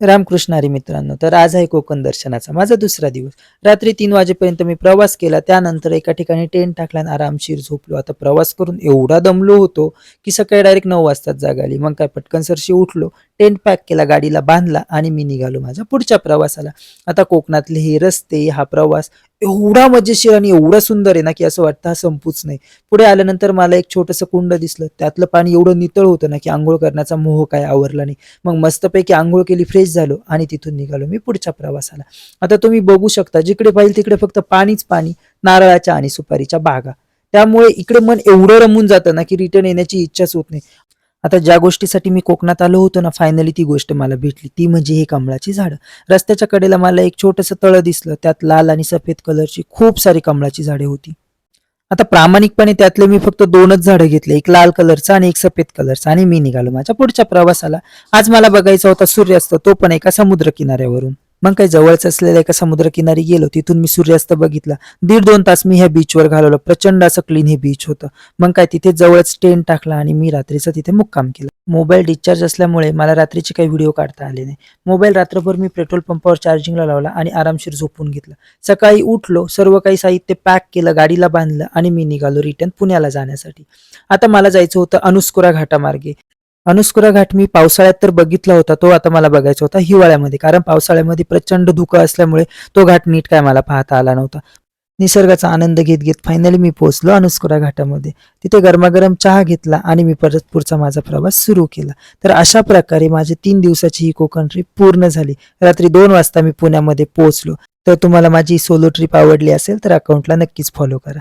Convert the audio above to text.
रामकृष्ण हरी मित्रांनो, तर आज आहे कोकण दर्शनाचा माझा दुसरा दिवस. रात्री 3 वाजेपर्यंत मी प्रवास केला. त्यानंतर एका ठिकाणी टेंट टाकला आणि आरामशीर झोपलो. आता प्रवास करून एवढा दमलो होतो, की सकाळी डायरेक्ट 9 वाजताच जाग आली. मग काय पटकन सरशी उठलो, टेंट पॅक केला, गाडीला बांधला आणि मी निघालो माझ्या पुढच्या प्रवासाला. आता कोकणातले हे रस्ते, हा प्रवास एवढा मजेशीर आणि एवढा सुंदर आहे ना, की असं वाटतं हा संपूच नाही. पुढे आल्यानंतर मला एक छोटंसं कुंड दिसलं. त्यातलं पाणी एवढं नितळ होतं ना, की अंघोळ करण्याचा मोह काय आवरला नाही. मग मस्तपैकी अंघोळ केली, फ्रेश झालो आणि तिथून निघालो मी पुढच्या प्रवासाला. आता तुम्ही बघू शकता, जिकडे पाहिजे तिकडे फक्त पाणीच पाणी, नारळाच्या आणि सुपारीच्या बागा. त्यामुळे इकडे मन एवढं रमून जातं ना, की रिटर्न येण्याची इच्छाच होत नाही. आता ज्या गोष्टीसाठी मी कोकणात आलो होतो ना, फायनली ती गोष्ट मला भेटली. ती म्हणजे ही कमळाची झाडं. रस्त्याच्या कडेला मला एक छोटंसं तळं दिसलं. त्यात लाल आणि सफेद कलरची खूप सारी कमळाची झाडे होती. आता प्रामाणिकपणे त्यातले मी फक्त 2च झाडं घेतले. एक लाल कलरचं आणि एक सफेद कलरचं आणि मी निघालो माझ्या पुढच्या प्रवासाला. आज मला बघायचा होता सूर्यास्त, तो पण एका समुद्र किनाऱ्यावरून. मग काही जवळच असलेल्या एका समुद्रकिनारी गेलो. तिथून मी सूर्यास्त बघितला. 1.5-2 तास मी ह्या बीचवर घालवलं. प्रचंड असं क्लीन हे बीच होतं. मग काय तिथे जवळच टेंट टाकला आणि मी रात्रीचा तिथे मुक्काम केला. मोबाईल डिस्चार्ज असल्यामुळे मला रात्रीचे काही व्हिडिओ काढता आले नाही. मोबाईल रात्रभर मी पेट्रोल पंपावर चार्जिंगला लावला आणि आरामशीर झोपून घेतलं. सकाळी उठलो, सर्व काही साहित्य पॅक केलं, गाडीला बांधलं आणि मी निघालो रिटर्न पुण्याला जाण्यासाठी. आता मला जायचं होतं अनुस्कुरा घाटामार्गे. अनुस्कुरा घाट मी पावसाळ्यात तर बघितला होता, तो आता मला बघायचा होता हिवाळ्यामध्ये. कारण पावसाळ्यामध्ये प्रचंड धुकं असल्यामुळे तो घाट नीट काय मला पाहता आला नव्हता. निसर्गाचा आनंद घेत घेत फायनली मी पोहोचलो अनुस्कुरा घाटामध्ये. तिथे गरमागरम चहा घेतला आणि मी परत पुढचा माझा प्रवास सुरू केला. तर अशा प्रकारे माझी 3 दिवसाची ही कोकण ट्रिप पूर्ण झाली. रात्री 2 वाजता मी पुण्यामध्ये पोहोचलो. तर तुम्हाला माझी सोलो ट्रिप आवडली असेल तर अकाउंटला नक्कीच फॉलो करा.